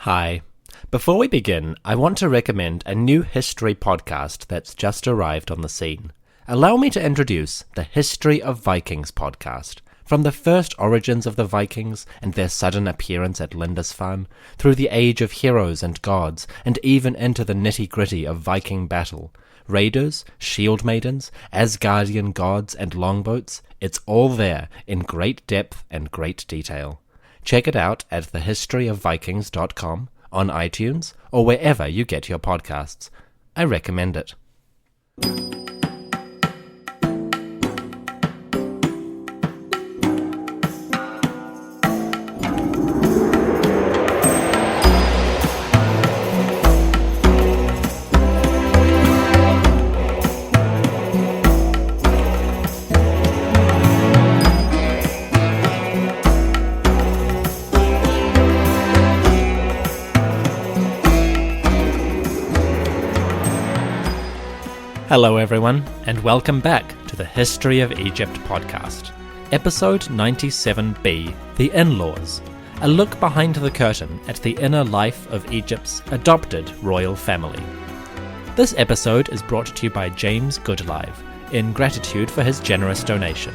Hi. Before we begin, I want to recommend a new history podcast that's just arrived on the scene. Allow me to introduce the History of Vikings podcast. From the first origins of the Vikings and their sudden appearance at Lindisfarne, through the age of heroes and gods, and even into the nitty-gritty of Viking battle. Raiders, shield maidens, Asgardian gods, and longboats, it's all there in great depth and great detail. Check it out at thehistoryofvikings.com, on iTunes, or wherever you get your podcasts. I recommend it. Hello everyone, and welcome back to the History of Egypt podcast. Episode 97b, The In-Laws, a look behind the curtain at the inner life of Egypt's adopted royal family. This episode is brought to you by James Goodlive, in gratitude for his generous donation.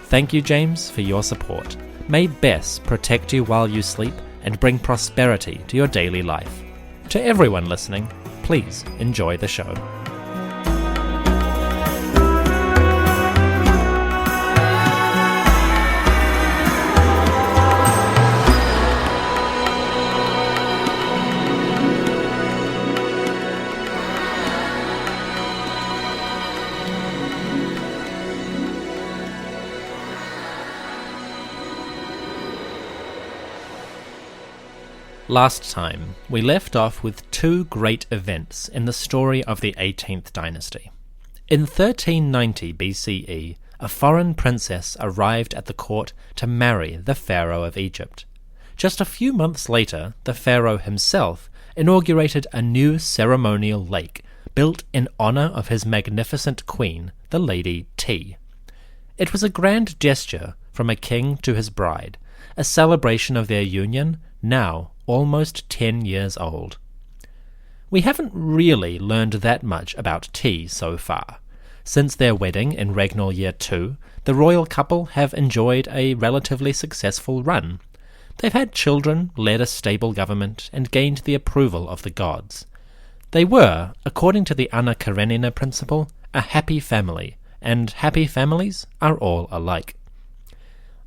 Thank you, James, for your support. May Bess protect you while you sleep and bring prosperity to your daily life. To everyone listening, please enjoy the show. Last time, we left off with two great events in the story of the 18th dynasty. In 1390 BCE, a foreign princess arrived at the court to marry the Pharaoh of Egypt. Just a few months later, the Pharaoh himself inaugurated a new ceremonial lake built in honor of his magnificent queen, the Lady Tiy. It was a grand gesture from a king to his bride, a celebration of their union, now almost 10 years old. We haven't really learned that much about Tiy so far. Since their wedding in regnal year 2, the royal couple have enjoyed a relatively successful run. They've had children, led a stable government, and gained the approval of the gods. They were, according to the Ana Karenina principle, a happy family, and happy families are all alike.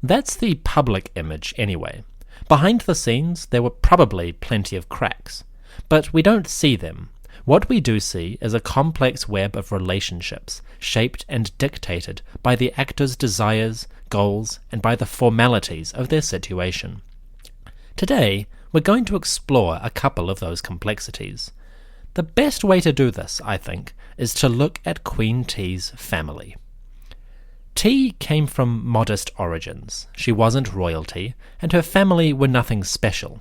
That's the public image anyway. Behind the scenes, there were probably plenty of cracks, but we don't see them. What we do see is a complex web of relationships, shaped and dictated by the actors' desires, goals, and by the formalities of their situation. Today, we're going to explore a couple of those complexities. The best way to do this, I think, is to look at Queen Tiy's family. Tiy came from modest origins. She wasn't royalty, and her family were nothing special.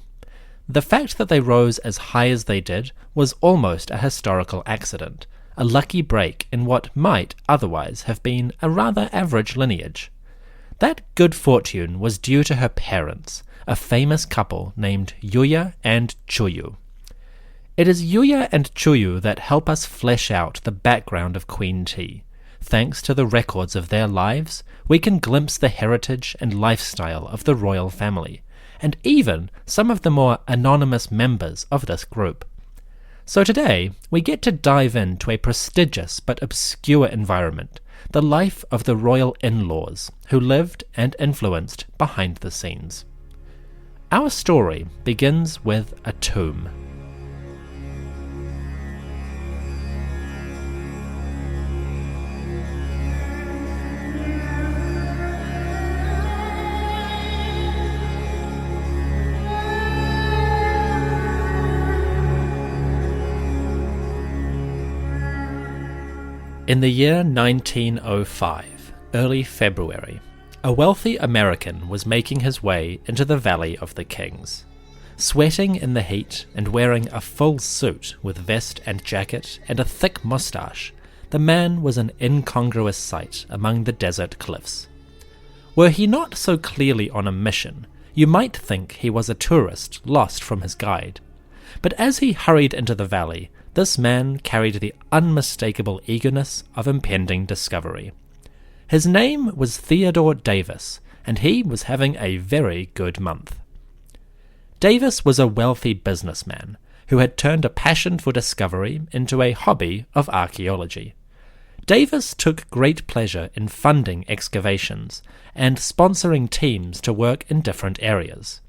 The fact that they rose as high as they did was almost a historical accident, a lucky break in what might otherwise have been a rather average lineage. That good fortune was due to her parents, a famous couple named Iouiya and Tjuyu. It is Iouiya and Touiyou that help us flesh out the background of Queen Tiy. Thanks to the records of their lives, we can glimpse the heritage and lifestyle of the royal family, and even some of the more anonymous members of this group. So today, we get to dive into a prestigious but obscure environment, the life of the royal in-laws, who lived and influenced behind the scenes. Our story begins with a tomb. In the year 1905, early February, a wealthy American was making his way into the Valley of the Kings. Sweating in the heat and wearing a full suit with vest and jacket and a thick moustache, the man was an incongruous sight among the desert cliffs. Were he not so clearly on a mission, you might think he was a tourist lost from his guide. But as he hurried into the valley, this man carried the unmistakable eagerness of impending discovery. His name was Theodore Davis, and he was having a very good month. Davis was a wealthy businessman who had turned a passion for discovery into a hobby of archaeology. Davis took great pleasure in funding excavations and sponsoring teams to work in different areas.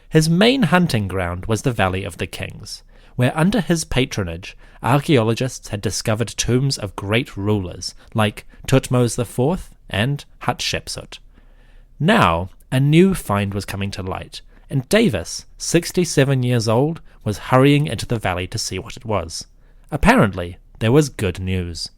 His main hunting ground was the Valley of the Kings, where under his patronage archaeologists had discovered tombs of great rulers like Thutmose IV and Hatshepsut. Now a new find was coming to light, and Davis, 67 years old, was hurrying into the valley to see what it was. Apparently, there was good news.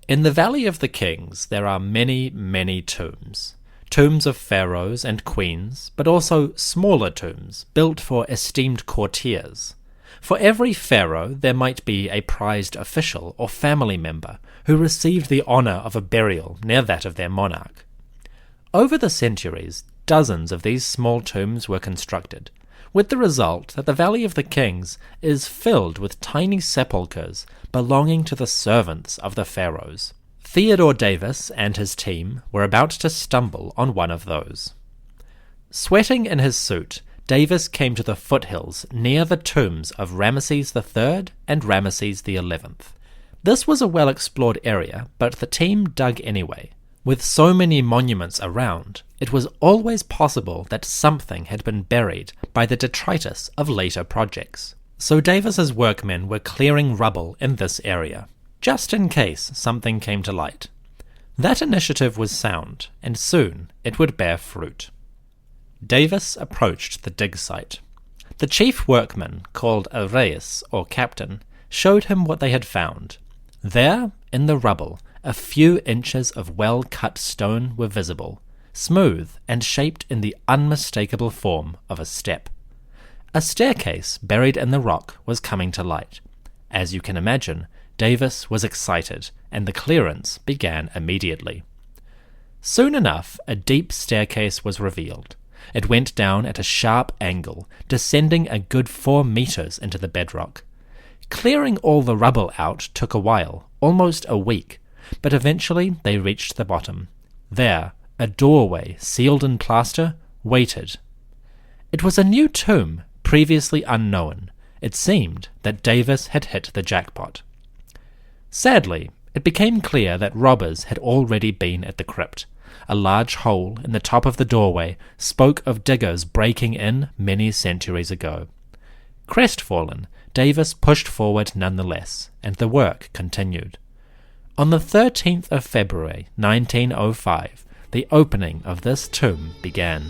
In the Valley of the Kings there are many, many tombs. Tombs of pharaohs and queens, but also smaller tombs built for esteemed courtiers. For every pharaoh there might be a prized official or family member who received the honor of a burial near that of their monarch. Over the centuries, dozens of these small tombs were constructed, with the result that the Valley of the Kings is filled with tiny sepulchres belonging to the servants of the pharaohs. Theodore Davis and his team were about to stumble on one of those. Sweating in his suit, Davis came to the foothills near the tombs of Ramesses III and Ramesses XI. This was a well-explored area, but the team dug anyway. With so many monuments around, it was always possible that something had been buried by the detritus of later projects. So Davis's workmen were clearing rubble in this area, just in case something came to light. That initiative was sound, and soon it would bear fruit. Davis approached the dig site. The chief workman, called a reis, or captain, showed him what they had found. There, in the rubble, a few inches of well-cut stone were visible, smooth and shaped in the unmistakable form of a step. A staircase buried in the rock was coming to light. As you can imagine, Davis was excited, and the clearance began immediately. Soon enough, a deep staircase was revealed. It went down at a sharp angle, descending a good 4 meters into the bedrock. Clearing all the rubble out took a while, almost a week, but eventually they reached the bottom. There, a doorway, sealed in plaster, waited. It was a new tomb, previously unknown. It seemed that Davis had hit the jackpot. Sadly, it became clear that robbers had already been at the crypt. A large hole in the top of the doorway spoke of diggers breaking in many centuries ago. Crestfallen, Davis pushed forward nonetheless, and the work continued. On the 13th of February, 1905, the opening of this tomb began.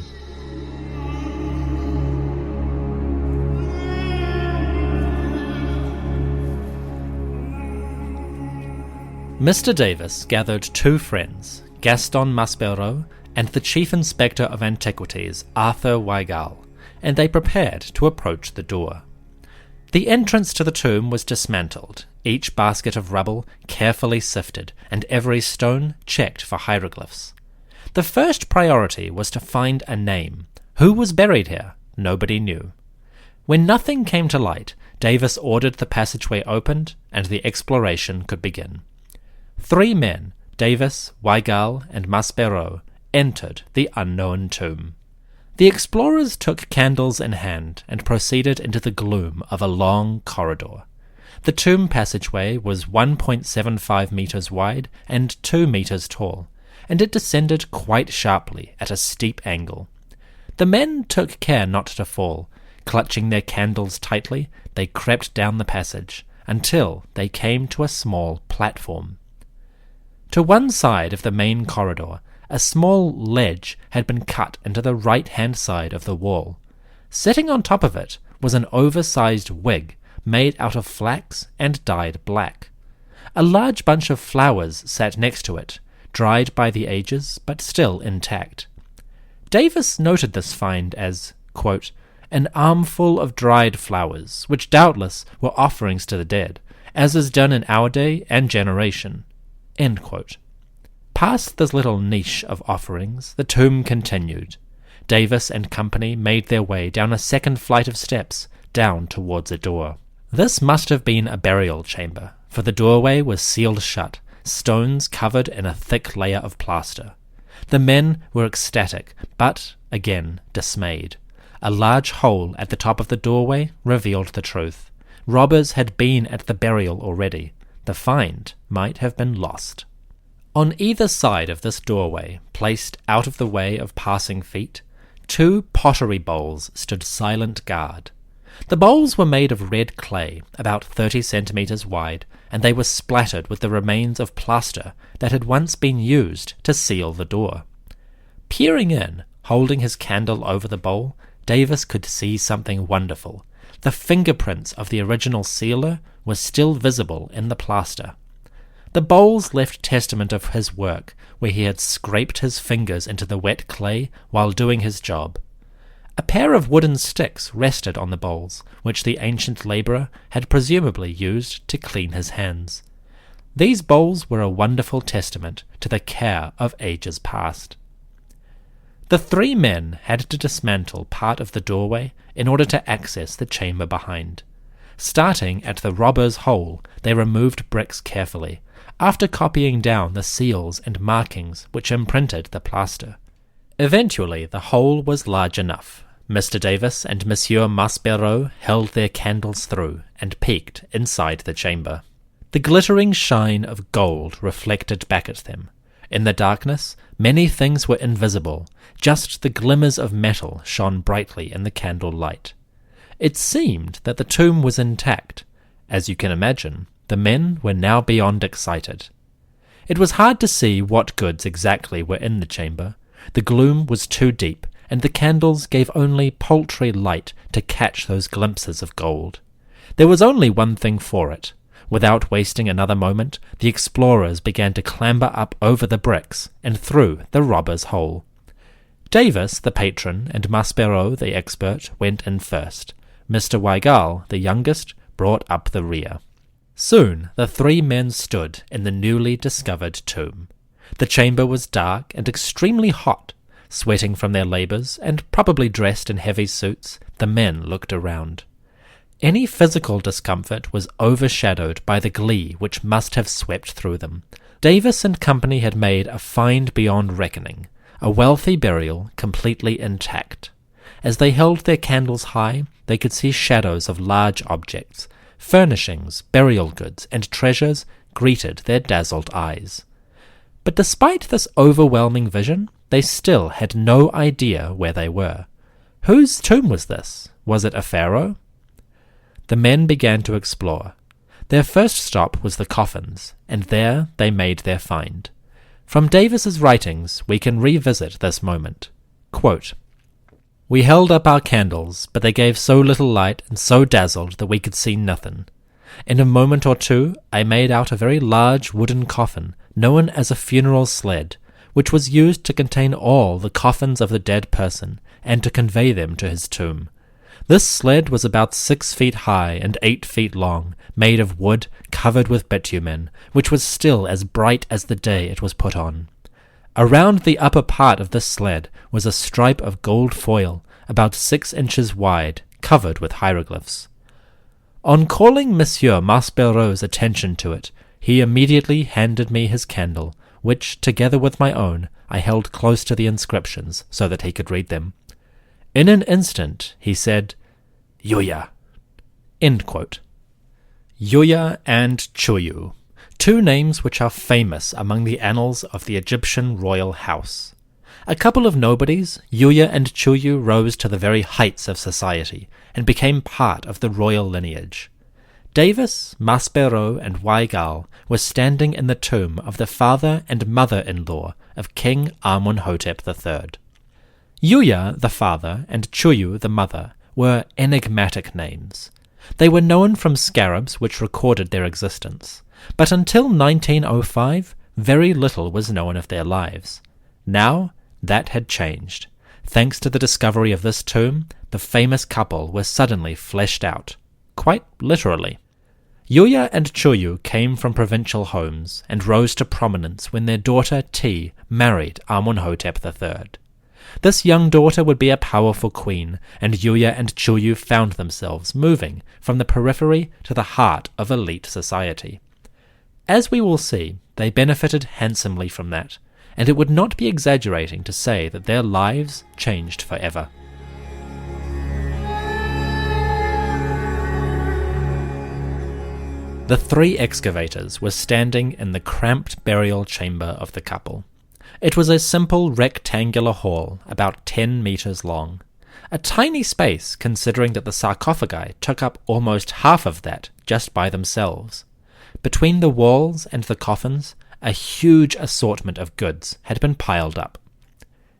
Mr. Davis gathered 2 friends, Gaston Maspero and the Chief Inspector of Antiquities, Arthur Weigall, and they prepared to approach the door. The entrance to the tomb was dismantled, each basket of rubble carefully sifted, and every stone checked for hieroglyphs. The first priority was to find a name. Who was buried here? Nobody knew. When nothing came to light, Davis ordered the passageway opened, and the exploration could begin. 3 men, Davis, Weigall, and Maspero, entered the unknown tomb. The explorers took candles in hand and proceeded into the gloom of a long corridor. The tomb passageway was 1.75 meters wide and 2 meters tall, and it descended quite sharply at a steep angle. The men took care not to fall. Clutching their candles tightly, they crept down the passage until they came to a small platform. To one side of the main corridor, a small ledge had been cut into the right-hand side of the wall. Sitting on top of it was an oversized wig made out of flax and dyed black. A large bunch of flowers sat next to it, dried by the ages but still intact. Davis noted this find as, quote, an armful of dried flowers, which doubtless were offerings to the dead, as is done in our day and generation. End quote. Past this little niche of offerings, the tomb continued. Davis and company made their way down a second flight of steps, down towards a door. This must have been a burial chamber, for the doorway was sealed shut, stones covered in a thick layer of plaster. The men were ecstatic, but, again, dismayed. A large hole at the top of the doorway revealed the truth. Robbers had been at the burial already. The find might have been lost. On either side of this doorway, placed out of the way of passing feet, 2 pottery bowls stood silent guard. The bowls were made of red clay, about 30 centimetres wide, and they were splattered with the remains of plaster that had once been used to seal the door. Peering in, holding his candle over the bowl, Davis could see something wonderful. The fingerprints of the original sealer were still visible in the plaster. The bowls left testament of his work, where he had scraped his fingers into the wet clay while doing his job. A pair of wooden sticks rested on the bowls, which the ancient labourer had presumably used to clean his hands. These bowls were a wonderful testament to the care of ages past. The 3 men had to dismantle part of the doorway in order to access the chamber behind. Starting at the robber's hole, they removed bricks carefully, after copying down the seals and markings which imprinted the plaster. Eventually the hole was large enough. Mr. Davis and Monsieur Maspero held their candles through and peeked inside the chamber. The glittering shine of gold reflected back at them. In the darkness, many things were invisible. Just the glimmers of metal shone brightly in the candle light. It seemed that the tomb was intact. As you can imagine, the men were now beyond excited. It was hard to see what goods exactly were in the chamber. The gloom was too deep, and the candles gave only paltry light to catch those glimpses of gold. There was only one thing for it. Without wasting another moment, the explorers began to clamber up over the bricks and through the robber's hole. Davis, the patron, and Maspero, the expert, went in first. Mr. Weigall, the youngest, brought up the rear. Soon the 3 men stood in the newly discovered tomb. The chamber was dark and extremely hot. Sweating from their labours, and probably dressed in heavy suits, the men looked around. Any physical discomfort was overshadowed by the glee which must have swept through them. Davis and company had made a find beyond reckoning, a wealthy burial completely intact. As they held their candles high, they could see shadows of large objects. Furnishings, burial goods, and treasures greeted their dazzled eyes. But despite this overwhelming vision, they still had no idea where they were. Whose tomb was this? Was it a pharaoh? The men began to explore. Their first stop was the coffins, and there they made their find. From Davis's writings, we can revisit this moment. Quote, "We held up our candles, but they gave so little light and so dazzled that we could see nothing. In a moment or two, I made out a very large wooden coffin, known as a funeral sled, which was used to contain all the coffins of the dead person and to convey them to his tomb. This sled was about 6 feet high and 8 feet long, made of wood covered with bitumen, which was still as bright as the day it was put on. Around the upper part of this sled was a stripe of gold foil, about 6 inches wide, covered with hieroglyphs. On calling Monsieur Maspero's attention to it, he immediately handed me his candle, which, together with my own, I held close to the inscriptions so that he could read them. In an instant, he said, 'Iouiya.'" End quote. Iouiya and Tjuyu, 2 names which are famous among the annals of the Egyptian royal house. A couple of nobodies, Iouiya and Touiyou rose to the very heights of society and became part of the royal lineage. Davis, Maspero, and Weigall were standing in the tomb of the father and mother-in-law of King Amenhotep III. Iouiya, the father, and Touiyou, the mother, were enigmatic names. They were known from scarabs which recorded their existence, but until 1905, very little was known of their lives. Now, that had changed. Thanks to the discovery of this tomb, the famous couple were suddenly fleshed out, quite literally. Iouiya and Touiyou came from provincial homes and rose to prominence when their daughter Tiy married Amenhotep III. This young daughter would be a powerful queen, and Iouiya and Tjuyu found themselves moving from the periphery to the heart of elite society. As we will see, they benefited handsomely from that, and it would not be exaggerating to say that their lives changed forever. The three excavators were standing in the cramped burial chamber of the couple. It was a simple rectangular hall about 10 meters long. A tiny space considering that the sarcophagi took up almost half of that just by themselves. Between the walls and the coffins, a huge assortment of goods had been piled up.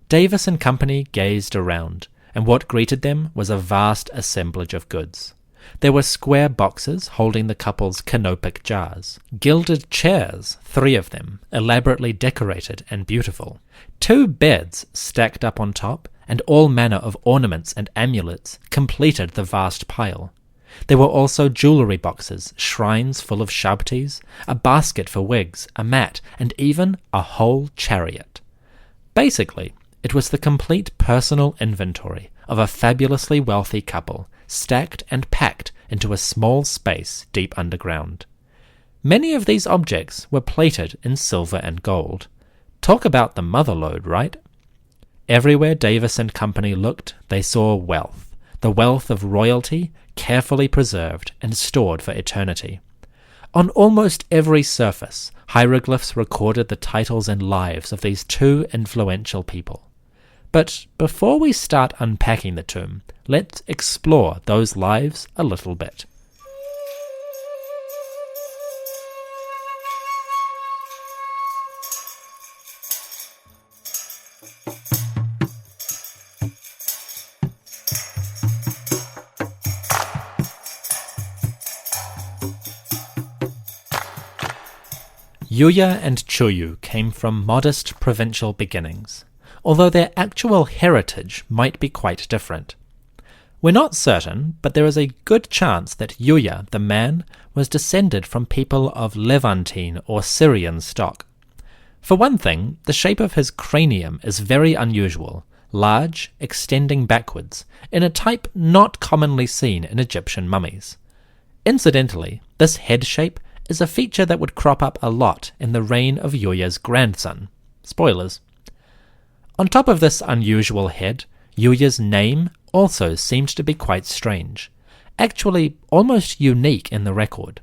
Davis and company gazed around, and what greeted them was a vast assemblage of goods. There were square boxes holding the couple's canopic jars, gilded chairs, 3 of them, elaborately decorated and beautiful, 2 beds stacked up on top, and all manner of ornaments and amulets completed the vast pile. There were also jewellery boxes, shrines full of shabtis, a basket for wigs, a mat, and even a whole chariot. Basically, it was the complete personal inventory of a fabulously wealthy couple, stacked and packed into a small space deep underground. Many of these objects were plated in silver and gold. Talk about the motherlode, right? Everywhere Davis and company looked, they saw wealth, the wealth of royalty, carefully preserved and stored for eternity. On almost every surface, hieroglyphs recorded the titles and lives of these 2 influential people. But before we start unpacking the tomb, let's explore those lives a little bit. Iouiya and Tjuyu came from modest provincial beginnings, although their actual heritage might be quite different. We're not certain, but there is a good chance that Iouiya, the man, was descended from people of Levantine or Syrian stock. For one thing, the shape of his cranium is very unusual, large, extending backwards, in a type not commonly seen in Egyptian mummies. Incidentally, this head shape is a feature that would crop up a lot in the reign of Iouiya's grandson. Spoilers. On top of this unusual head, Iouiya's name also seemed to be quite strange, actually almost unique in the record.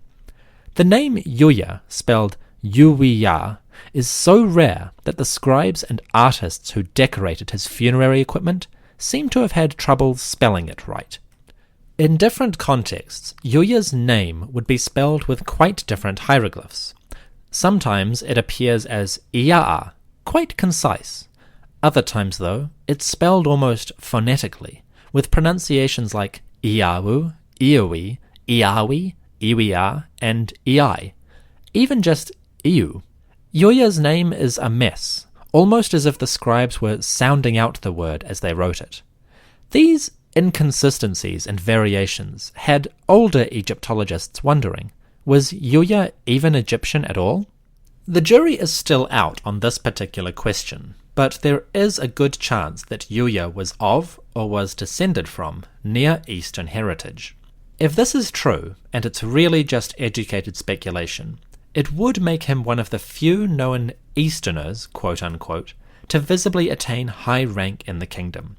The name Iouiya, spelled Iouiya, is so rare that the scribes and artists who decorated his funerary equipment seem to have had trouble spelling it right. In different contexts, Iouiya's name would be spelled with quite different hieroglyphs. Sometimes it appears as Iyaa, quite concise. Other times, though, it's spelled almost phonetically, with pronunciations like Iyawu, Ioui, Iyawi, Iouiya, and Iyai. Even just Iyu. Iouiya's name is a mess, almost as if the scribes were sounding out the word as they wrote it. These inconsistencies and variations had older Egyptologists wondering, was Iouiya even Egyptian at all? The jury is still out on this particular question, but there is a good chance that Iouiya was of, or was descended from, Near Eastern heritage. If this is true, and it's really just educated speculation, it would make him one of the few known Easterners, quote-unquote, to visibly attain high rank in the kingdom.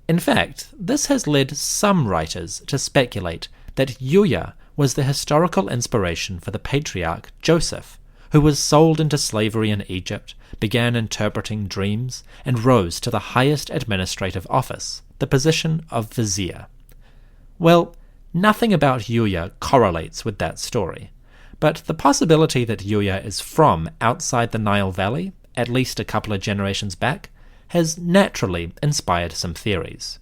In fact, this has led some writers to speculate that Iouiya was the historical inspiration for the patriarch Joseph, who was sold into slavery in Egypt, began interpreting dreams, and rose to the highest administrative office, the position of vizier. Well, nothing about Iouiya correlates with that story, but the possibility that Iouiya is from outside the Nile Valley, at least a couple of generations back, has naturally inspired some theories.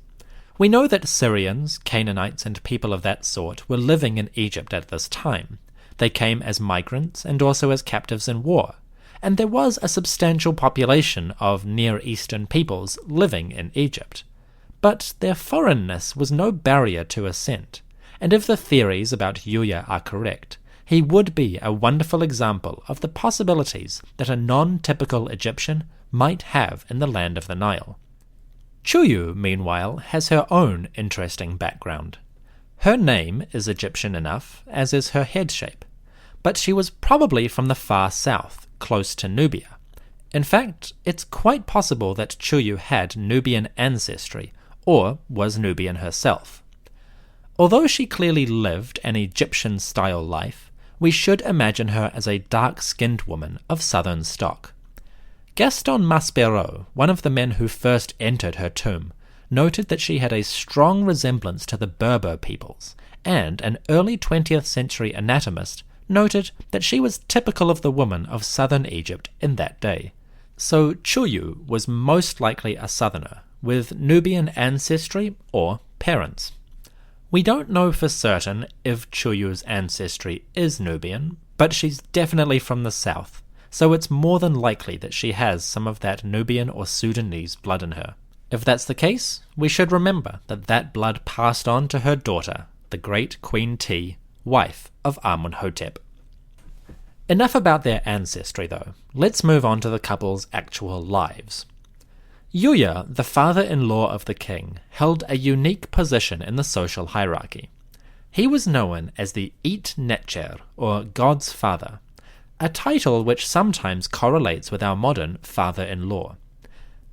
We know that Syrians, Canaanites, and people of that sort were living in Egypt at this time. They came as migrants and also as captives in war, and there was a substantial population of Near Eastern peoples living in Egypt. But their foreignness was no barrier to ascent, and if the theories about Iouiya are correct, he would be a wonderful example of the possibilities that a non-typical Egyptian might have in the land of the Nile. Tjuyu, meanwhile, has her own interesting background. Her name is Egyptian enough, as is her head shape, but she was probably from the far south, close to Nubia. In fact, it's quite possible that Tjuyu had Nubian ancestry, or was Nubian herself. Although she clearly lived an Egyptian-style life, we should imagine her as a dark-skinned woman of southern stock. Gaston Maspero, one of the men who first entered her tomb, noted that she had a strong resemblance to the Berber peoples, and an early 20th century anatomist noted that she was typical of the woman of southern Egypt in that day. So Tjuyu was most likely a southerner, with Nubian ancestry or parents. We don't know for certain if Chuyu's ancestry is Nubian, but she's definitely from the south, so it's more than likely that she has some of that Nubian or Sudanese blood in her. If that's the case, we should remember that that blood passed on to her daughter, the great Queen Tiy, wife of Amenhotep. Enough about their ancestry though, let's move on to the couple's actual lives. Iouiya, the father-in-law of the king, held a unique position in the social hierarchy. He was known as the It Netcher, or God's father, a title which sometimes correlates with our modern father-in-law.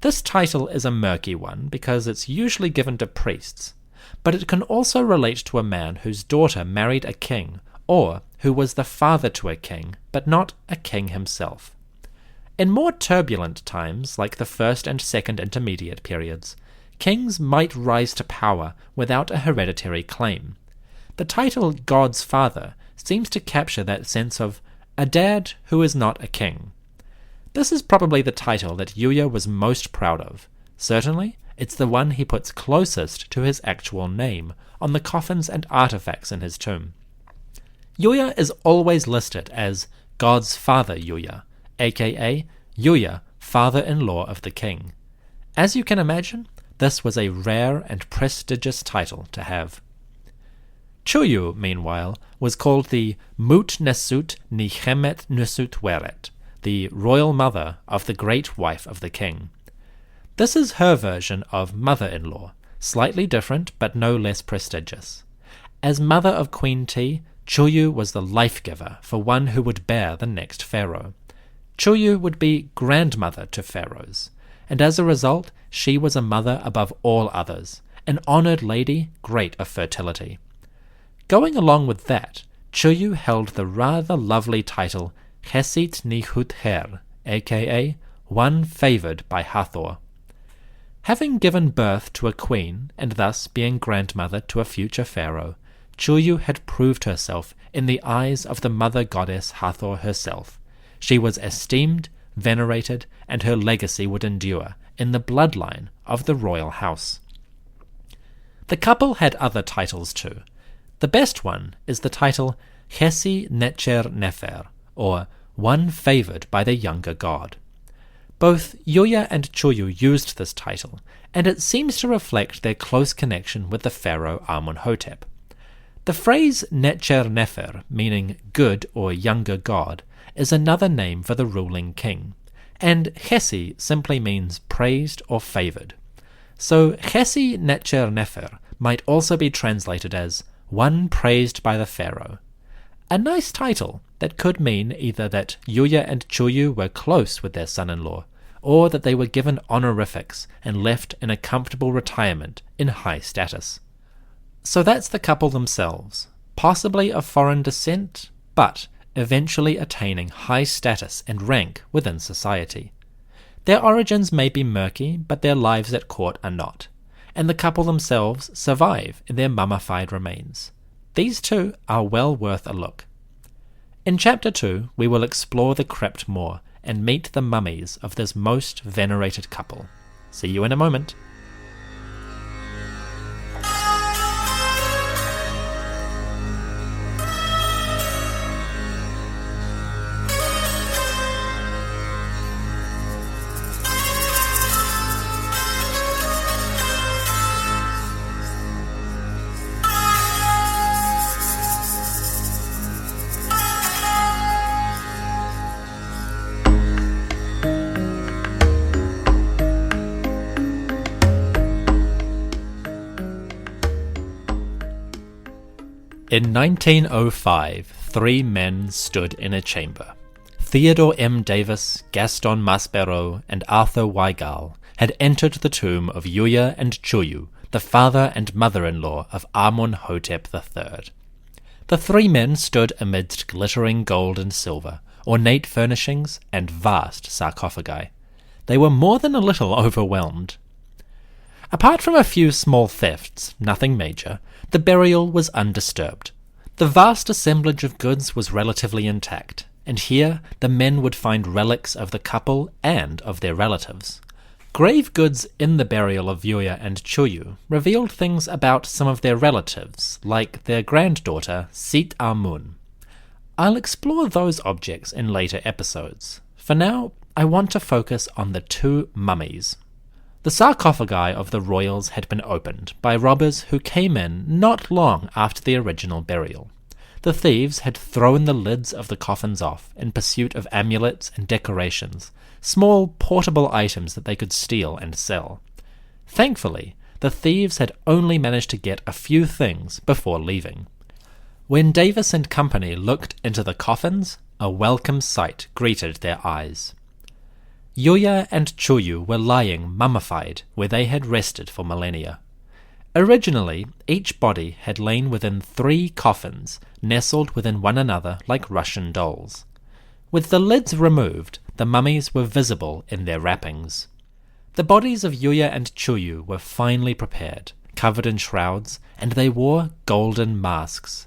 This title is a murky one because it's usually given to priests, but it can also relate to a man whose daughter married a king, or who was the father to a king, but not a king himself. In more turbulent times, like the First and Second Intermediate periods, kings might rise to power without a hereditary claim. The title God's Father seems to capture that sense of a dad who is not a king. This is probably the title that Iouiya was most proud of. Certainly, it's the one he puts closest to his actual name on the coffins and artifacts in his tomb. Iouiya is always listed as God's father Iouiya, aka Iouiya, father-in-law of the king. As you can imagine, this was a rare and prestigious title to have. Touiyou, meanwhile, was called the Mut Nesut Nichemet Nusut Weret, the royal mother of the great wife of the king. This is her version of mother-in-law, slightly different but no less prestigious. As mother of Queen Tiy, Touiyou was the life-giver for one who would bear the next pharaoh. Touiyou would be grandmother to pharaohs, and as a result she was a mother above all others, an honoured lady great of fertility. Going along with that, Touiyou held the rather lovely title Chesit Nihut Her, aka one favoured by Hathor. Having given birth to a queen, and thus being grandmother to a future pharaoh, Touiyou had proved herself in the eyes of the mother goddess Hathor herself. She was esteemed, venerated, and her legacy would endure in the bloodline of the royal house. The couple had other titles too. The best one is the title Chesi Netcher Nefer, or one favoured by the younger god. Both Iouiya and Touiyou used this title, and it seems to reflect their close connection with the pharaoh Amenhotep. The phrase Netcher Nefer, meaning good or younger god, is another name for the ruling king, and Chesi simply means praised or favoured. So Chesi Netcher Nefer might also be translated as one praised by the pharaoh. A nice title that could mean either that Iouiya and Touiyou were close with their son-in-law, or that they were given honorifics and left in a comfortable retirement in high status. So that's the couple themselves, possibly of foreign descent, but eventually attaining high status and rank within society. Their origins may be murky, but their lives at court are not, and the couple themselves survive in their mummified remains. These two are well worth a look. In Chapter 2, we will explore the crypt more and meet the mummies of this most venerated couple. See you in a moment. In 1905, three men stood in a chamber. Theodore M. Davis, Gaston Maspero, and Arthur Weigall had entered the tomb of Iouiya and Tjuyu, the father and mother-in-law of Amenhotep III. The three men stood amidst glittering gold and silver, ornate furnishings, and vast sarcophagi. They were more than a little overwhelmed. Apart from a few small thefts, nothing major, the burial was undisturbed. The vast assemblage of goods was relatively intact, and here the men would find relics of the couple and of their relatives. Grave goods in the burial of Iouiya and Tjuyu revealed things about some of their relatives, like their granddaughter, Tutankhamun. I'll explore those objects in later episodes. For now, I want to focus on the two mummies. The sarcophagi of the royals had been opened by robbers who came in not long after the original burial. The thieves had thrown the lids of the coffins off in pursuit of amulets and decorations, small portable items that they could steal and sell. Thankfully, the thieves had only managed to get a few things before leaving. When Davis and company looked into the coffins, a welcome sight greeted their eyes. Iouiya and Tjuyu were lying mummified where they had rested for millennia. Originally, each body had lain within 3 coffins, nestled within one another like Russian dolls. With the lids removed, the mummies were visible in their wrappings. The bodies of Iouiya and Tjuyu were finely prepared, covered in shrouds, and they wore golden masks.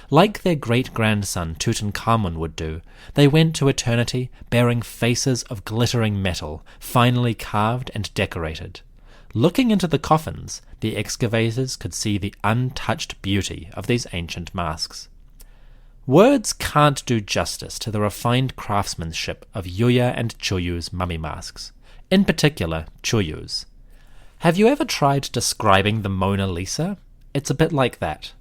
Like their great-grandson Tutankhamun would do, they went to eternity bearing faces of glittering metal, finely carved and decorated. Looking into the coffins, the excavators could see the untouched beauty of these ancient masks. Words can't do justice to the refined craftsmanship of Iouiya and Tjuyu's mummy masks, in particular Tjuyu's. Have you ever tried describing the Mona Lisa? It's a bit like that.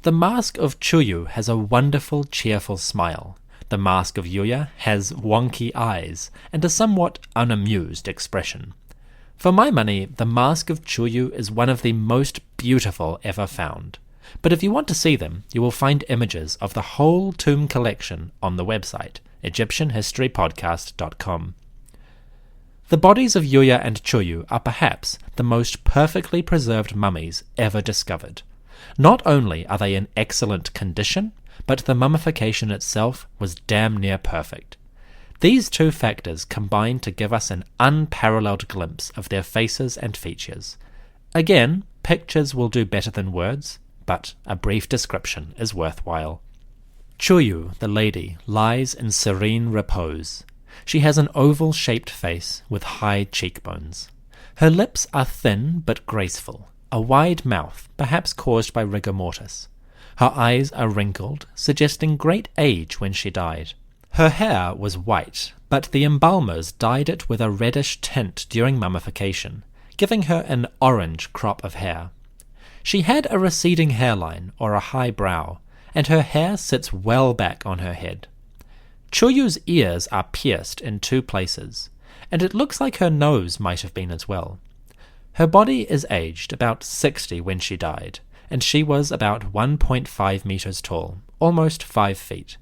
The mask of Tjuyu has a wonderful, cheerful smile. The mask of Iouiya has wonky eyes and a somewhat unamused expression. For my money, the mask of Tjuyu is one of the most beautiful ever found. But if you want to see them, you will find images of the whole tomb collection on the website, EgyptianHistoryPodcast.com. The bodies of Iouiya and Tjuyu are perhaps the most perfectly preserved mummies ever discovered. Not only are they in excellent condition, but the mummification itself was damn near perfect. These two factors combine to give us an unparalleled glimpse of their faces and features. Again, pictures will do better than words, but a brief description is worthwhile. Tjuyu, the lady, lies in serene repose. She has an oval-shaped face with high cheekbones. Her lips are thin but graceful, a wide mouth, perhaps caused by rigor mortis. Her eyes are wrinkled, suggesting great age when she died. Her hair was white, but the embalmers dyed it with a reddish tint during mummification, giving her an orange crop of hair. She had a receding hairline or a high brow, and her hair sits well back on her head. Chuyu's ears are pierced in 2 places, and it looks like her nose might have been as well. Her body is aged about 60 when she died, and she was about 1.5 meters tall, almost 5 feet.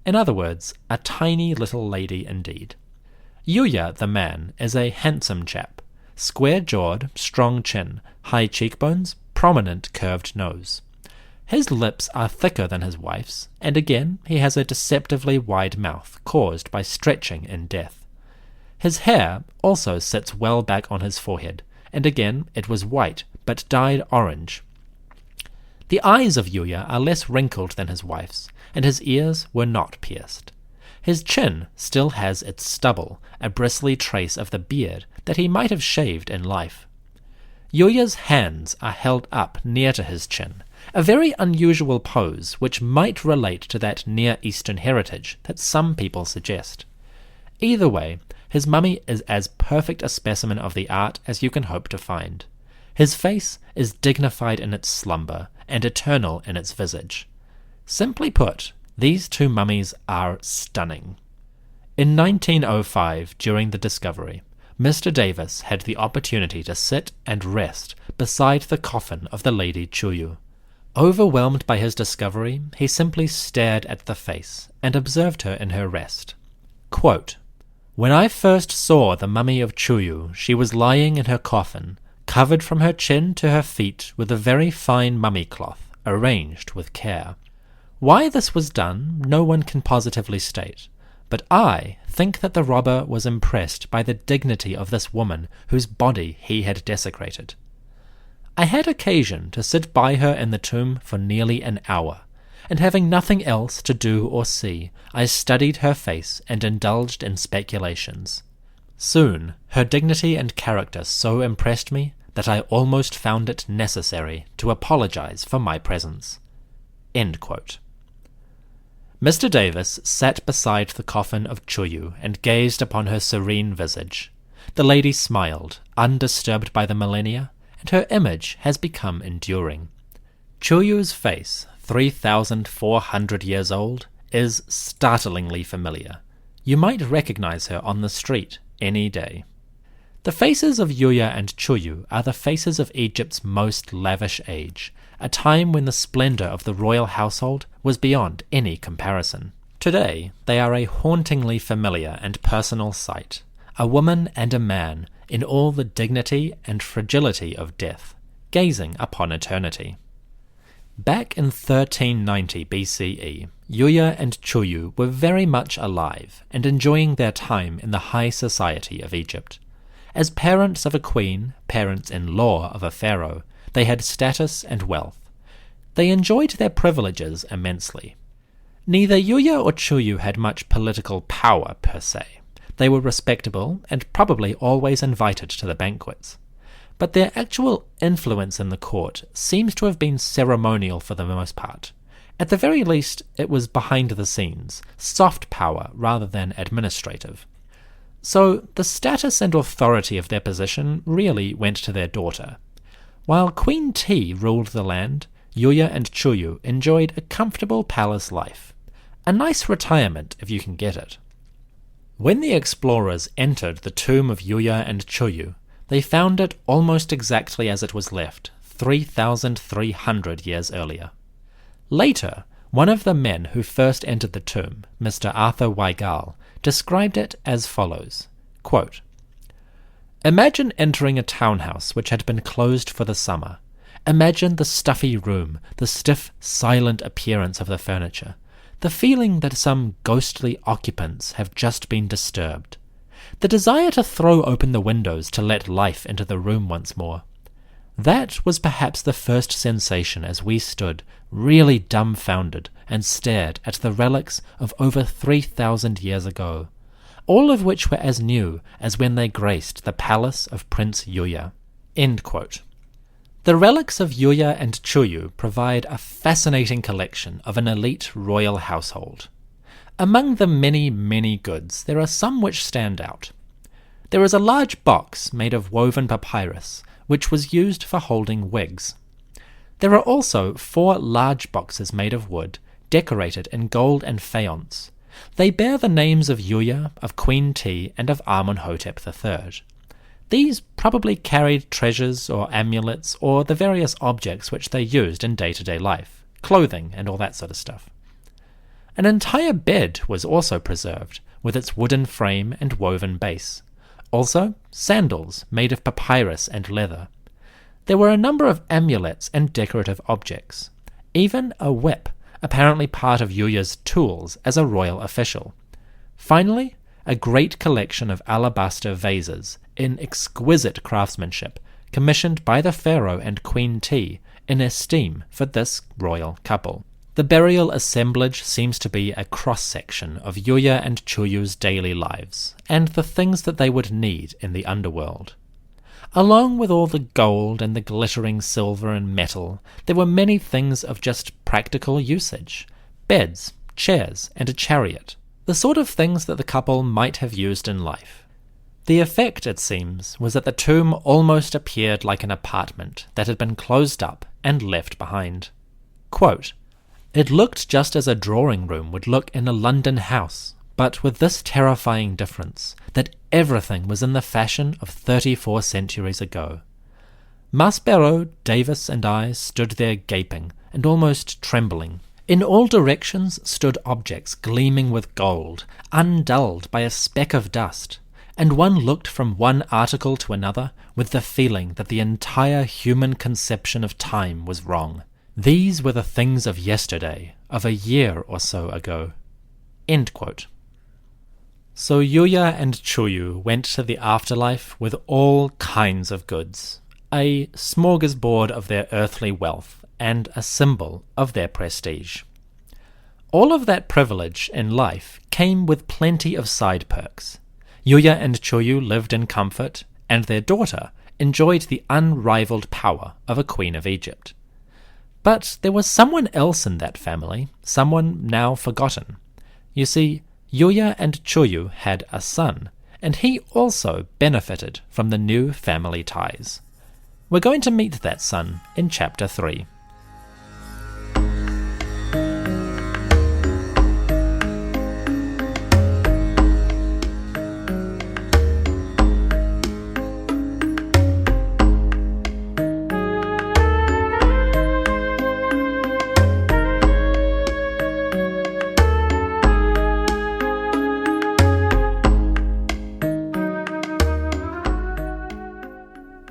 In other words, a tiny little lady indeed. Iouiya, the man, is a handsome chap, square-jawed, strong chin, high cheekbones, prominent curved nose. His lips are thicker than his wife's, and again he has a deceptively wide mouth caused by stretching in death. His hair also sits well back on his forehead, and again it was white, but dyed orange. The eyes of Iouiya are less wrinkled than his wife's, and his ears were not pierced. His chin still has its stubble, a bristly trace of the beard that he might have shaved in life. Iouiya's hands are held up near to his chin, a very unusual pose which might relate to that Near Eastern heritage that some people suggest. Either way, his mummy is as perfect a specimen of the art as you can hope to find. His face is dignified in its slumber and eternal in its visage. Simply put, these two mummies are stunning. In 1905, during the discovery, Mr. Davis had the opportunity to sit and rest beside the coffin of the Lady Tjuyu. Overwhelmed by his discovery, he simply stared at the face and observed her in her rest. Quote, "When I first saw the mummy of Tjuyu, she was lying in her coffin, covered from her chin to her feet with a very fine mummy cloth, arranged with care. Why this was done, no one can positively state, but I think that the robber was impressed by the dignity of this woman whose body he had desecrated. I had occasion to sit by her in the tomb for nearly an hour, and having nothing else to do or see, I studied her face and indulged in speculations. Soon her dignity and character so impressed me that I almost found it necessary to apologize for my presence." End quote. Mr. Davis sat beside the coffin of Touiyou and gazed upon her serene visage. The lady smiled, undisturbed by the millennia, and her image has become enduring. Touiyou's face, 3,400 years old, is startlingly familiar. You might recognize her on the street any day. The faces of Iouiya and Touiyou are the faces of Egypt's most lavish age, a time when the splendor of the royal household was beyond any comparison. Today, they are a hauntingly familiar and personal sight, a woman and a man in all the dignity and fragility of death, gazing upon eternity. Back in 1390 BCE, Iouiya and Touiyou were very much alive and enjoying their time in the high society of Egypt. As parents of a queen, parents-in-law of a pharaoh, they had status and wealth. They enjoyed their privileges immensely. Neither Iouiya or Touiyou had much political power per se. They were respectable and probably always invited to the banquets. But their actual influence in the court seems to have been ceremonial for the most part. At the very least, it was behind the scenes, soft power rather than administrative. So the status and authority of their position really went to their daughter. While Queen Tiy ruled the land, Iouiya and Touiyou enjoyed a comfortable palace life. A nice retirement if you can get it. When the explorers entered the tomb of Iouiya and Touiyou, they found it almost exactly as it was left, 3,300 years earlier. Later, one of the men who first entered the tomb, Mr. Arthur Weigall, described it as follows, quote, "Imagine entering a townhouse which had been closed for the summer. Imagine the stuffy room, the stiff, silent appearance of the furniture, the feeling that some ghostly occupants have just been disturbed, the desire to throw open the windows to let life into the room once more. That was perhaps the first sensation as we stood, really dumbfounded, and stared at the relics of over 3,000 years ago, all of which were as new as when they graced the palace of Prince Iouiya." End quote. The relics of Iouiya and Touiyou provide a fascinating collection of an elite royal household. Among the many, many goods, there are some which stand out. There is a large box made of woven papyrus, which was used for holding wigs. There are also 4 large boxes made of wood, decorated in gold and faience. They bear the names of Iouiya, of Queen Tiy, and of Amenhotep III. These probably carried treasures or amulets or the various objects which they used in day-to-day life, clothing and all that sort of stuff. An entire bed was also preserved, with its wooden frame and woven base. Also, sandals made of papyrus and leather. There were a number of amulets and decorative objects. Even a whip, apparently part of Iouiya's tools as a royal official. Finally, a great collection of alabaster vases in exquisite craftsmanship, commissioned by the Pharaoh and Queen Tiy in esteem for this royal couple. The burial assemblage seems to be a cross-section of Iouiya and Touyou's daily lives, and the things that they would need in the underworld. Along with all the gold and the glittering silver and metal, there were many things of just practical usage. Beds, chairs, and a chariot. The sort of things that the couple might have used in life. The effect, it seems, was that the tomb almost appeared like an apartment that had been closed up and left behind. Quote, "It looked just as a drawing room would look in a London house, but with this terrifying difference, that everything was in the fashion of 34 centuries ago. Maspero, Davis, and I stood there gaping, and almost trembling. In all directions stood objects gleaming with gold, undulled by a speck of dust, and one looked from one article to another with the feeling that the entire human conception of time was wrong. These were the things of yesterday, of a year or so ago. End quote. So Iouiya and Touiyou went to the afterlife with all kinds of goods, a smorgasbord of their earthly wealth, and a symbol of their prestige. All of that privilege in life came with plenty of side perks. Iouiya and Touiyou lived in comfort, and their daughter enjoyed the unrivaled power of a queen of Egypt. But there was someone else in that family, someone now forgotten. You see, Iouiya and Touiyou had a son, and he also benefited from the new family ties. We're going to meet that son in Chapter 3.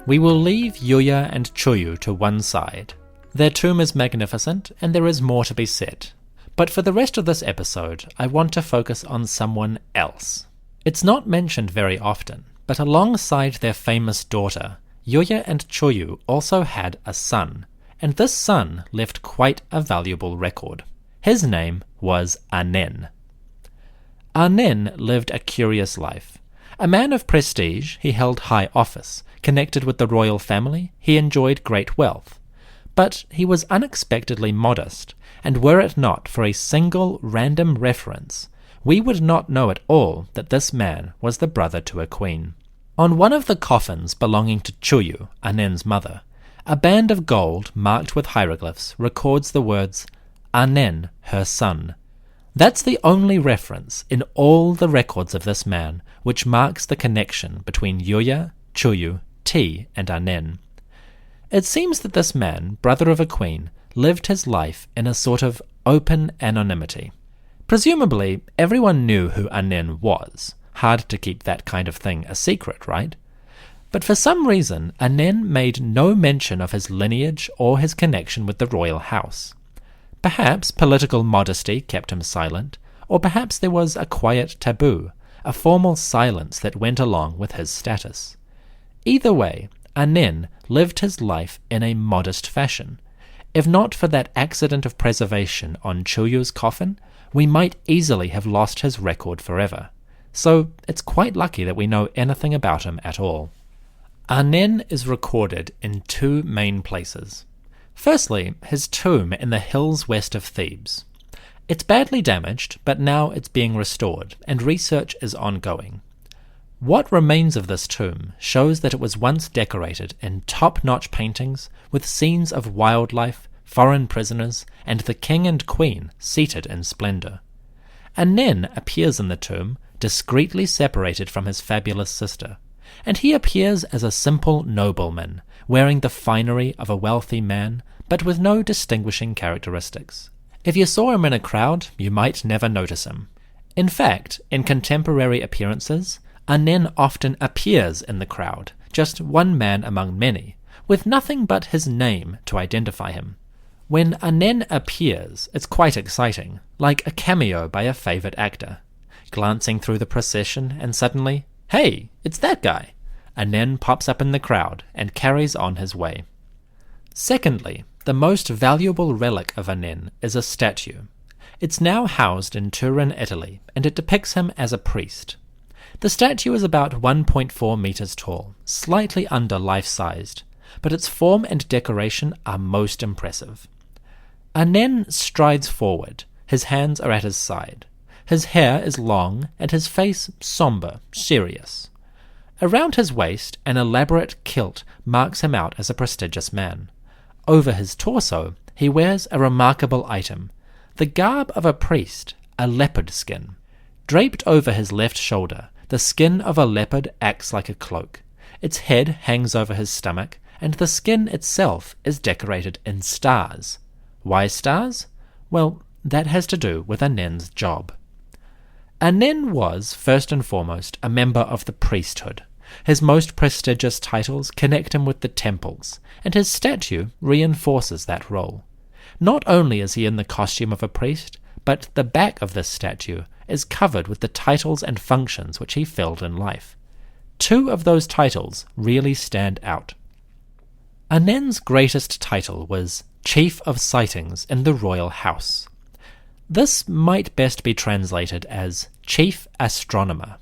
We will leave Iouiya and Touiyou to one side. Their tomb is magnificent, and there is more to be said. But for the rest of this episode, I want to focus on someone else. It's not mentioned very often, but alongside their famous daughter, Iouiya and Touiyou also had a son, and this son left quite a valuable record. His name was Anen. Anen lived a curious life. A man of prestige, he held high office. Connected with the royal family, he enjoyed great wealth. But he was unexpectedly modest, and were it not for a single random reference, we would not know at all that this man was the brother to a queen. On one of the coffins belonging to Touiyou, Anen's mother, a band of gold marked with hieroglyphs records the words, Anen, her son. That's the only reference in all the records of this man which marks the connection between Iouiya, Touiyou, Tiy, and Anen. It seems that this man, brother of a queen, lived his life in a sort of open anonymity. Presumably, everyone knew who Anen was. Hard to keep that kind of thing a secret, right? But for some reason, Anen made no mention of his lineage or his connection with the royal house. Perhaps political modesty kept him silent, or perhaps there was a quiet taboo, a formal silence that went along with his status. Either way, Anen lived his life in a modest fashion. If not for that accident of preservation on Touiyou's coffin, we might easily have lost his record forever. So it's quite lucky that we know anything about him at all. Anen is recorded in two main places. Firstly, his tomb in the hills west of Thebes. It's badly damaged, but now it's being restored, and research is ongoing. What remains of this tomb shows that it was once decorated in top-notch paintings with scenes of wildlife, foreign prisoners, and the king and queen seated in splendor. Anen appears in the tomb, discreetly separated from his fabulous sister, and he appears as a simple nobleman, wearing the finery of a wealthy man, but with no distinguishing characteristics. If you saw him in a crowd, you might never notice him. In fact, in contemporary appearances, Anen often appears in the crowd, just one man among many, with nothing but his name to identify him. When Anen appears, it's quite exciting, like a cameo by a favorite actor. Glancing through the procession, and suddenly, hey, it's that guy! Anen pops up in the crowd and carries on his way. Secondly, the most valuable relic of Anen is a statue. It's now housed in Turin, Italy, and it depicts him as a priest. The statue is about 1.4 meters tall, slightly under life-sized, but its form and decoration are most impressive. Anen strides forward, his hands are at his side. His hair is long, and his face somber, serious. Around his waist, an elaborate kilt marks him out as a prestigious man. Over his torso, he wears a remarkable item, the garb of a priest, a leopard skin. Draped over his left shoulder, the skin of a leopard acts like a cloak. Its head hangs over his stomach, and the skin itself is decorated in stars. Why stars? Well, that has to do with Anen's job. Anen was, first and foremost, a member of the priesthood. His most prestigious titles connect him with the temples, and his statue reinforces that role. Not only is he in the costume of a priest, but the back of this statue is covered with the titles and functions which he filled in life. Two of those titles really stand out. Anen's greatest title was Chief of Sightings in the Royal House. This might best be translated as Chief Astronomer.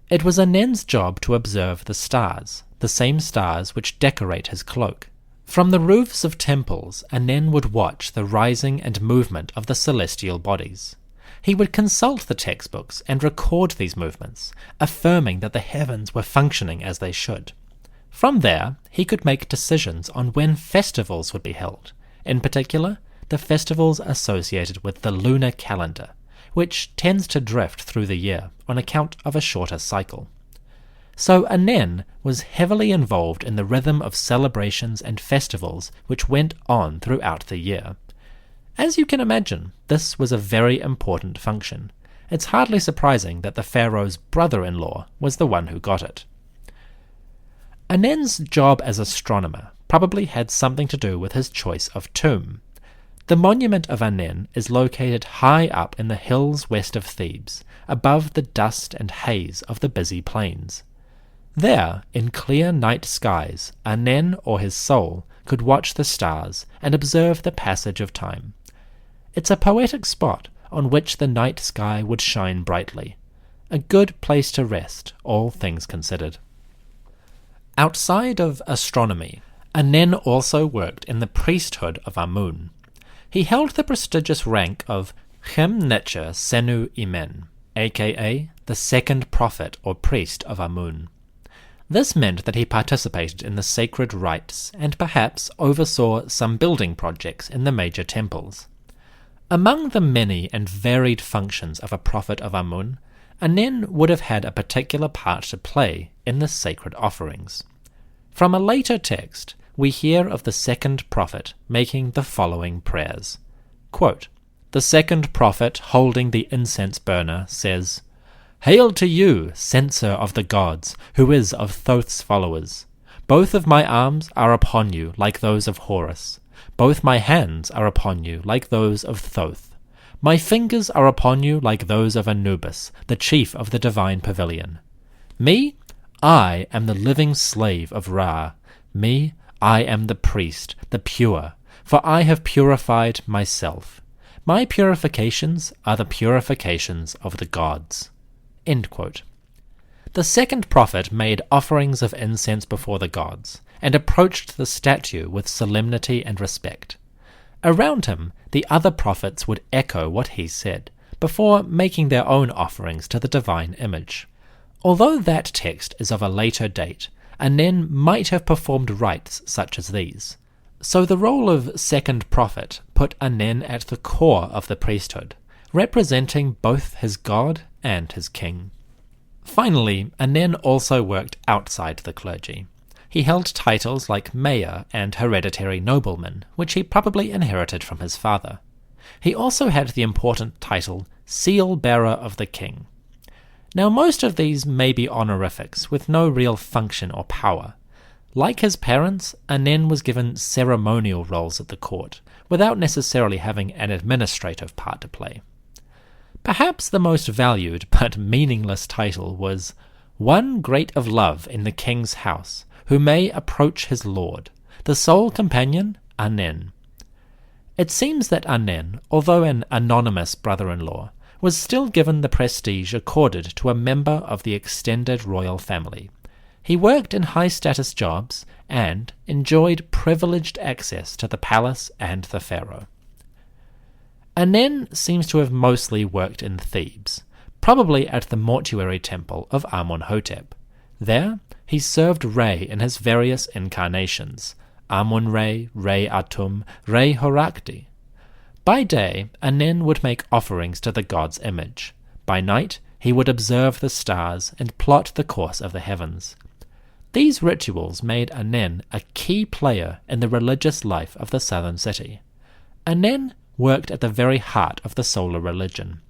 It was Anen's job to observe the stars, the same stars which decorate his cloak. From the roofs of temples, Anen would watch the rising and movement of the celestial bodies. He would consult the textbooks and record these movements, affirming that the heavens were functioning as they should. From there, he could make decisions on when festivals would be held, in particular, the festivals associated with the lunar calendar, which tends to drift through the year on account of a shorter cycle. So Anen was heavily involved in the rhythm of celebrations and festivals which went on throughout the year. As you can imagine, this was a very important function. It's hardly surprising that the pharaoh's brother-in-law was the one who got it. Anen's job as astronomer probably had something to do with his choice of tomb. The monument of Anen is located high up in the hills west of Thebes, above the dust and haze of the busy plains. There, in clear night skies, Anen or his soul could watch the stars and observe the passage of time. It's a poetic spot on which the night sky would shine brightly. A good place to rest, all things considered. Outside of astronomy, Anen also worked in the priesthood of Amun. He held the prestigious rank of Chem Necher Senu Imen, aka the second prophet or priest of Amun. This meant that he participated in the sacred rites and perhaps oversaw some building projects in the major temples. Among the many and varied functions of a prophet of Amun, Anen would have had a particular part to play in the sacred offerings. From a later text, we hear of the second prophet making the following prayers. Quote, "The second prophet holding the incense burner says, 'Hail to you, censer of the gods, who is of Thoth's followers. Both of my arms are upon you like those of Horus. Both my hands are upon you like those of Thoth. My fingers are upon you like those of Anubis, the chief of the divine pavilion. Me, I am the living slave of Ra. Me, I am the priest, the pure, for I have purified myself. My purifications are the purifications of the gods.'" End quote. The second prophet made offerings of incense before the gods, and approached the statue with solemnity and respect. Around him, the other prophets would echo what he said, before making their own offerings to the divine image. Although that text is of a later date, Anen might have performed rites such as these. So the role of second prophet put Anen at the core of the priesthood, representing both his god and his king. Finally, Anen also worked outside the clergy. He held titles like mayor and hereditary nobleman, which he probably inherited from his father. He also had the important title seal-bearer of the king. Now most of these may be honorifics, with no real function or power. Like his parents, Anen was given ceremonial roles at the court, without necessarily having an administrative part to play. Perhaps the most valued but meaningless title was One Great of Love in the King's House, who may approach his lord, the sole companion, Anen. It seems that Anen, although an anonymous brother-in-law, was still given the prestige accorded to a member of the extended royal family. He worked in high-status jobs and enjoyed privileged access to the palace and the pharaoh. Anen seems to have mostly worked in Thebes, probably at the mortuary temple of Amenhotep. There, he served Re in his various incarnations, Amun-Re, Re-Atum, Re-Horakti. By day, Anen would make offerings to the god's image. By night, he would observe the stars and plot the course of the heavens. These rituals made Anen a key player in the religious life of the southern city. Anen worked at the very heart of the solar religion.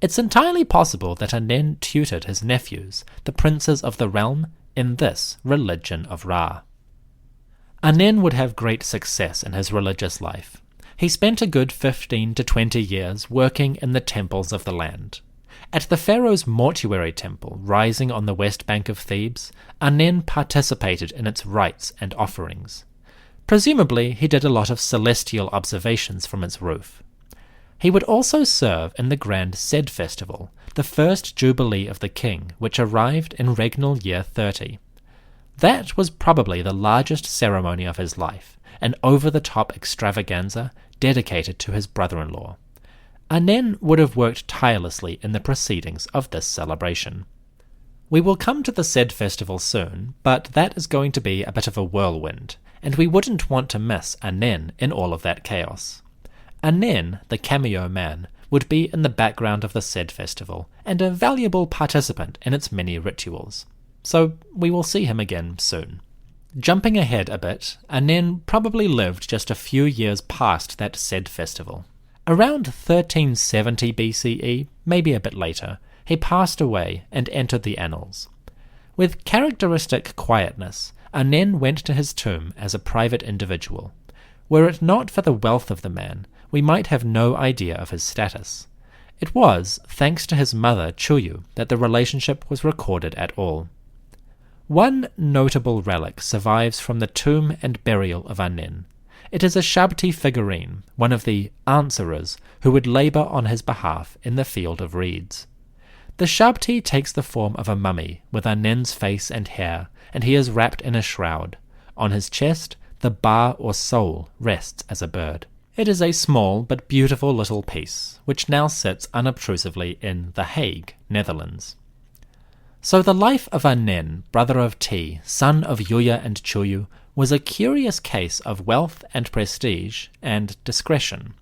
It's entirely possible that Anen tutored his nephews, the princes of the realm, in this religion of Ra. Anen would have great success in his religious life. He spent a good 15 to 20 years working in the temples of the land. At the pharaoh's mortuary temple, rising on the west bank of Thebes, Anen participated in its rites and offerings. Presumably, he did a lot of celestial observations from its roof. He would also serve in the Grand Sed Festival, the first jubilee of the king, which arrived in regnal year 30. That was probably the largest ceremony of his life, an over-the-top extravaganza dedicated to his brother-in-law. Anen would have worked tirelessly in the proceedings of this celebration. We will come to the Sed Festival soon, but that is going to be a bit of a whirlwind, and we wouldn't want to miss Anen in all of that chaos. Anen, the cameo man, would be in the background of the Sed Festival, and a valuable participant in its many rituals. So we will see him again soon. Jumping ahead a bit, Anen probably lived just a few years past that Sed Festival. Around 1370 BCE, maybe a bit later, he passed away and entered the annals. With characteristic quietness, Anen went to his tomb as a private individual. Were it not for the wealth of the man, we might have no idea of his status. It was thanks to his mother Tjuyu that the relationship was recorded at all. One notable relic survives from the tomb and burial of Anen. It is a Shabti figurine, one of the answerers who would labour on his behalf in the field of reeds. The Shabti takes the form of a mummy with Anen's face and hair, and he is wrapped in a shroud. On his chest, the ba or soul rests as a bird. It is a small but beautiful little piece, which now sits unobtrusively in The Hague, Netherlands. So the life of Anen, brother of Tiy, son of Iouiya and Touiyou, was a curious case of wealth and prestige and discretion.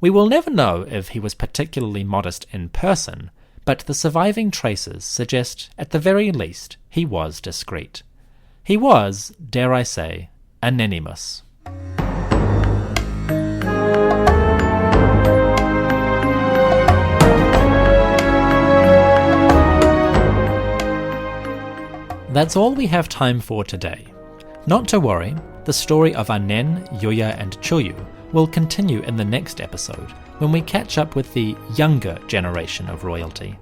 We will never know if he was particularly modest in person, but the surviving traces suggest, at the very least, he was discreet. He was, dare I say, anonymous. That's all we have time for today. Not to worry, the story of Anen, Iouiya and Touiyou will continue in the next episode, when we catch up with the younger generation of royalty.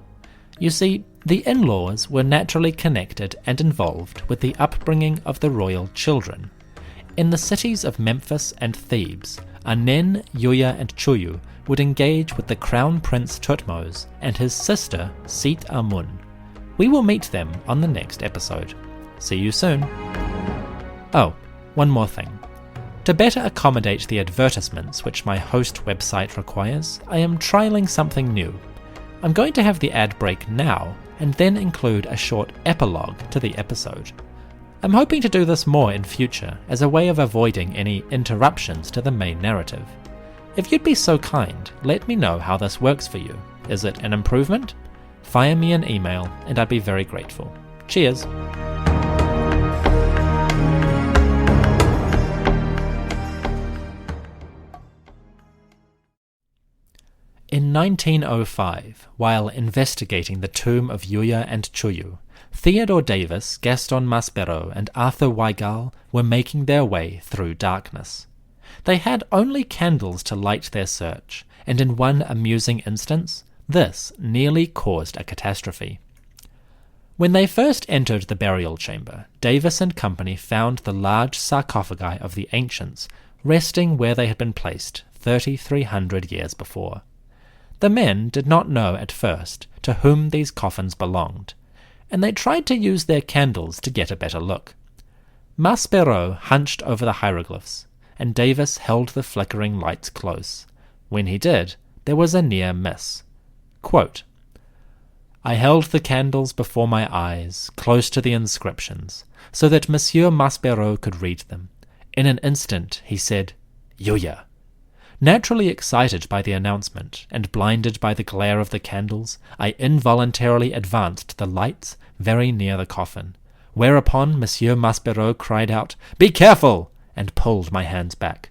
You see, the in-laws were naturally connected and involved with the upbringing of the royal children. In the cities of Memphis and Thebes, Anen, Iouiya and Touiyou would engage with the crown prince Thutmose and his sister Sit Amun. We will meet them on the next episode. See you soon. Oh, one more thing. To better accommodate the advertisements which my host website requires, I am trialling something new. I'm going to have the ad break now, and then include a short epilogue to the episode. I'm hoping to do this more in future, as a way of avoiding any interruptions to the main narrative. If you'd be so kind, let me know how this works for you. Is it an improvement? Fire me an email, and I'd be very grateful. Cheers! In 1905, while investigating the tomb of Iouiya and Touiyou, Theodore Davis, Gaston Maspero, and Arthur Weigall were making their way through darkness. They had only candles to light their search, and in one amusing instance, this nearly caused a catastrophe. When they first entered the burial chamber, Davis and company found the large sarcophagi of the ancients resting where they had been placed 3,300 years before. The men did not know at first to whom these coffins belonged, and they tried to use their candles to get a better look. Maspero hunched over the hieroglyphs, and Davis held the flickering lights close. When he did, there was a near miss. Quote, "I held the candles before my eyes, close to the inscriptions, so that Monsieur Maspero could read them. In an instant he said, 'Iouiya.' Naturally excited by the announcement, and blinded by the glare of the candles, I involuntarily advanced the lights very near the coffin, whereupon Monsieur Maspero cried out, 'Be careful!' and pulled my hands back.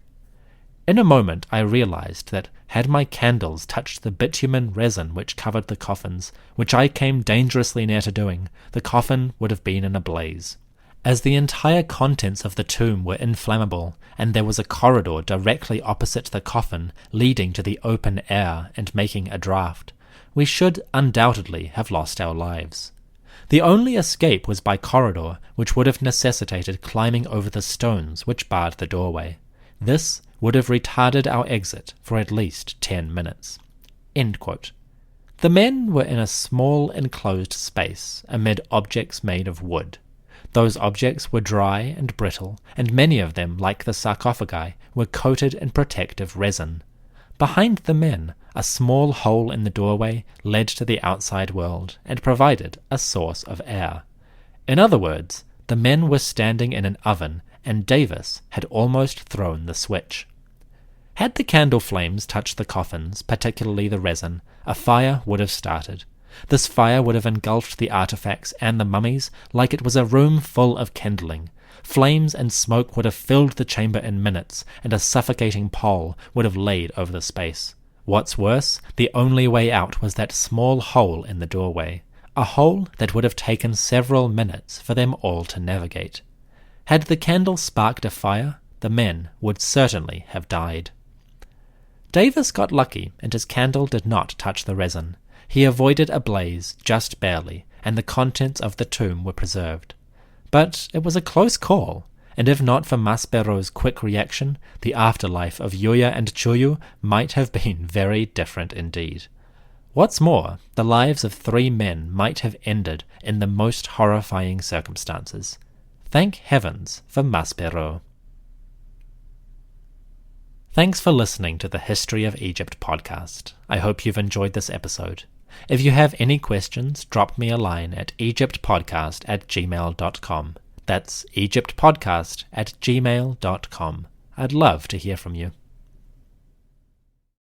In a moment I realized that had my candles touched the bitumen resin which covered the coffins, which I came dangerously near to doing, the coffin would have been in a blaze. As the entire contents of the tomb were inflammable, and there was a corridor directly opposite the coffin leading to the open air and making a draught, we should undoubtedly have lost our lives. The only escape was by corridor, which would have necessitated climbing over the stones which barred the doorway. This would have retarded our exit for at least 10 minutes. End quote. The men were in a small enclosed space amid objects made of wood. Those objects were dry and brittle, and many of them, like the sarcophagi, were coated in protective resin. Behind the men, a small hole in the doorway led to the outside world and provided a source of air. In other words, the men were standing in an oven, and Davis had almost thrown the switch. Had the candle flames touched the coffins, particularly the resin, a fire would have started. This fire would have engulfed the artifacts and the mummies like it was a room full of kindling. Flames and smoke would have filled the chamber in minutes, and a suffocating pall would have laid over the space. What's worse, the only way out was that small hole in the doorway, a hole that would have taken several minutes for them all to navigate. Had the candle sparked a fire, the men would certainly have died. Davis got lucky, and his candle did not touch the resin. He avoided a blaze just barely, and the contents of the tomb were preserved. But it was a close call, and if not for Maspero's quick reaction, the afterlife of Iouiya and Tjuyu might have been very different indeed. What's more, the lives of 3 men might have ended in the most horrifying circumstances. Thank heavens for Maspero. Thanks for listening to the History of Egypt podcast. I hope you've enjoyed this episode. If you have any questions, drop me a line at egyptpodcast@gmail.com. That's egyptpodcast@gmail.com. I'd love to hear from you.